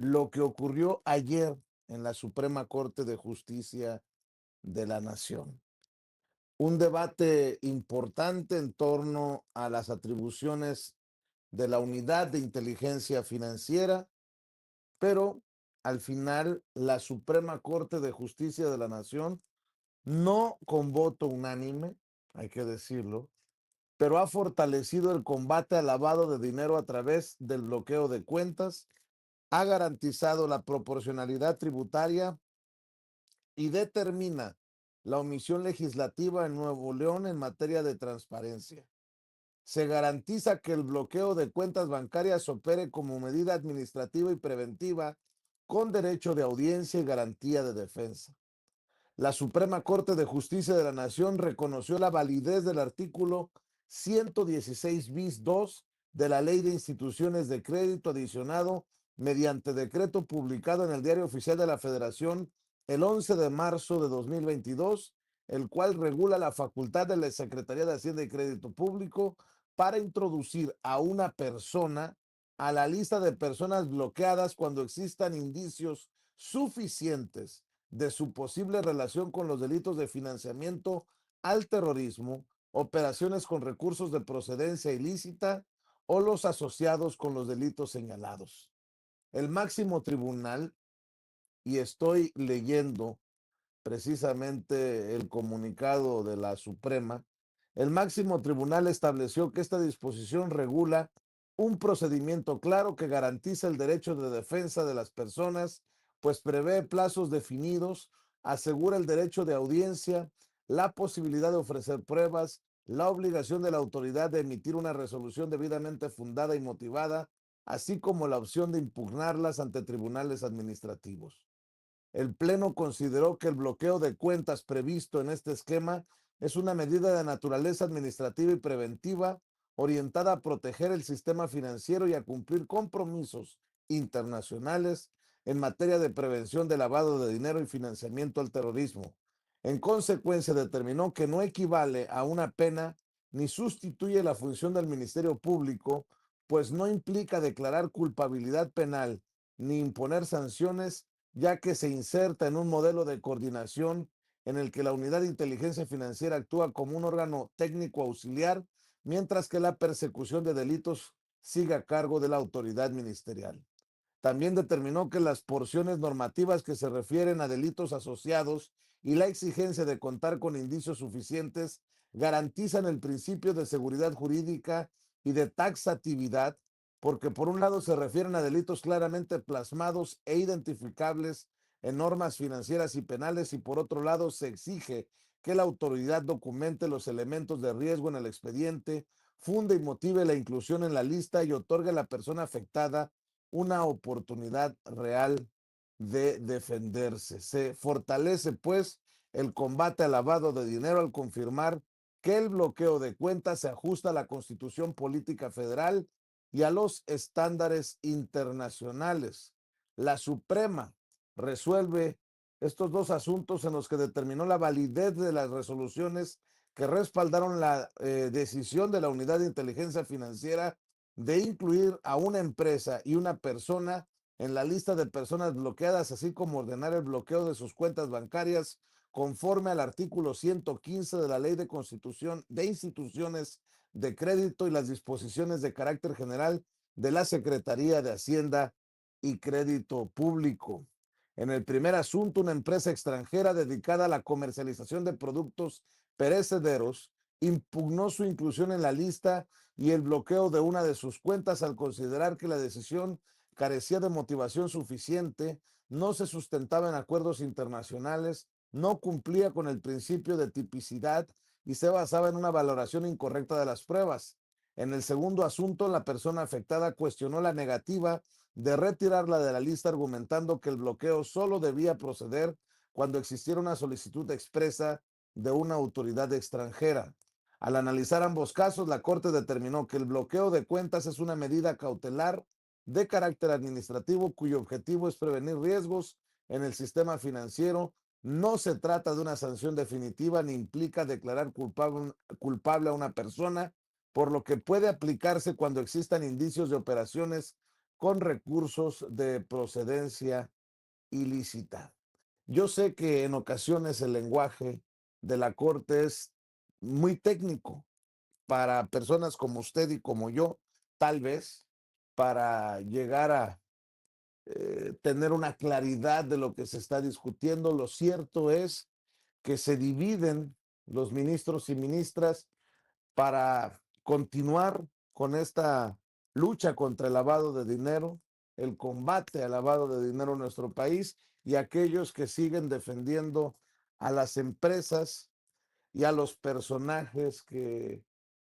lo que ocurrió ayer en la Suprema Corte de Justicia de la Nación. Un debate importante en torno a las atribuciones de la Unidad de Inteligencia Financiera, pero al final la Suprema Corte de Justicia de la Nación, no con voto unánime, hay que decirlo, pero ha fortalecido el combate al lavado de dinero a través del bloqueo de cuentas, ha garantizado la proporcionalidad tributaria y determina la omisión legislativa en Nuevo León en materia de transparencia. Se garantiza que el bloqueo de cuentas bancarias opere como medida administrativa y preventiva con derecho de audiencia y garantía de defensa. La Suprema Corte de Justicia de la Nación reconoció la validez del artículo 116 bis 2 de la Ley de Instituciones de Crédito adicionado mediante decreto publicado en el Diario Oficial de la Federación el 11 de marzo de 2022, el cual regula la facultad de la Secretaría de Hacienda y Crédito Público para introducir a una persona a la lista de personas bloqueadas cuando existan indicios suficientes de su posible relación con los delitos de financiamiento al terrorismo, operaciones con recursos de procedencia ilícita o los asociados con los delitos señalados. El máximo tribunal, y estoy leyendo precisamente el comunicado de la Suprema, el máximo tribunal estableció que esta disposición regula un procedimiento claro que garantiza el derecho de defensa de las personas, pues prevé plazos definidos, asegura el derecho de audiencia, la posibilidad de ofrecer pruebas, la obligación de la autoridad de emitir una resolución debidamente fundada y motivada, así como la opción de impugnarlas ante tribunales administrativos. El Pleno consideró que el bloqueo de cuentas previsto en este esquema es una medida de naturaleza administrativa y preventiva orientada a proteger el sistema financiero y a cumplir compromisos internacionales en materia de prevención de lavado de dinero y financiamiento al terrorismo. En consecuencia, determinó que no equivale a una pena ni sustituye la función del Ministerio Público, pues no implica declarar culpabilidad penal ni imponer sanciones, ya que se inserta en un modelo de coordinación en el que la Unidad de Inteligencia Financiera actúa como un órgano técnico auxiliar, mientras que la persecución de delitos sigue a cargo de la autoridad ministerial. También determinó que las porciones normativas que se refieren a delitos asociados y la exigencia de contar con indicios suficientes garantizan el principio de seguridad jurídica y de taxatividad, porque por un lado se refieren a delitos claramente plasmados e identificables en normas financieras y penales y por otro lado se exige que la autoridad documente los elementos de riesgo en el expediente, funde y motive la inclusión en la lista y otorgue a la persona afectada una oportunidad real de defenderse. Se fortalece, pues, el combate al lavado de dinero al confirmar que el bloqueo de cuentas se ajusta a la Constitución Política Federal y a los estándares internacionales. La Suprema resuelve estos dos asuntos en los que determinó la validez de las resoluciones que respaldaron la decisión de la Unidad de Inteligencia Financiera de incluir a una empresa y una persona en la lista de personas bloqueadas, así como ordenar el bloqueo de sus cuentas bancarias conforme al artículo 115 de la Ley de Constitución de Instituciones de Crédito y las disposiciones de carácter general de la Secretaría de Hacienda y Crédito Público. En el primer asunto, una empresa extranjera dedicada a la comercialización de productos perecederos impugnó su inclusión en la lista y el bloqueo de una de sus cuentas al considerar que la decisión carecía de motivación suficiente, no se sustentaba en acuerdos internacionales, no cumplía con el principio de tipicidad y se basaba en una valoración incorrecta de las pruebas. En el segundo asunto, la persona afectada cuestionó la negativa de retirarla de la lista argumentando que el bloqueo solo debía proceder cuando existiera una solicitud expresa de una autoridad extranjera. Al analizar ambos casos, la Corte determinó que el bloqueo de cuentas es una medida cautelar de carácter administrativo cuyo objetivo es prevenir riesgos en el sistema financiero. No se trata de una sanción definitiva ni implica declarar culpable a una persona, por lo que puede aplicarse cuando existan indicios de operaciones con recursos de procedencia ilícita. Yo sé que en ocasiones el lenguaje de la Corte es muy técnico para personas como usted y como yo, tal vez, para llegar a tener una claridad de lo que se está discutiendo. Lo cierto es que se dividen los ministros y ministras para continuar con esta lucha contra el lavado de dinero, el combate al lavado de dinero en nuestro país y aquellos que siguen defendiendo a las empresas y a los personajes que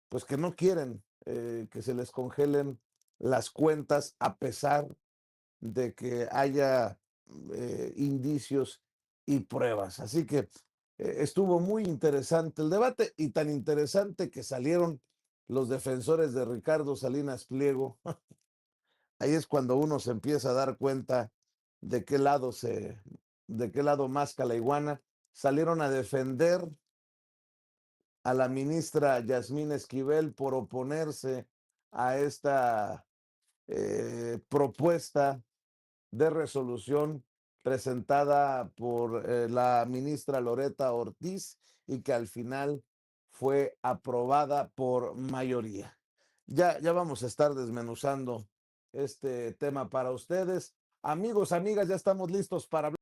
pues que no quieren que se les congelen las cuentas a pesar de que haya indicios y pruebas. Así que estuvo muy interesante el debate y tan interesante que salieron los defensores de Ricardo Salinas Pliego. Ahí es cuando uno se empieza a dar cuenta de qué lado de qué lado masca la iguana. Salieron a defender a la ministra Yasmín Esquivel por oponerse a esta propuesta de resolución presentada por la ministra Loreta Ortiz y que al final fue aprobada por mayoría. Ya vamos a estar desmenuzando este tema para ustedes. Amigos, amigas, ya estamos listos para hablar.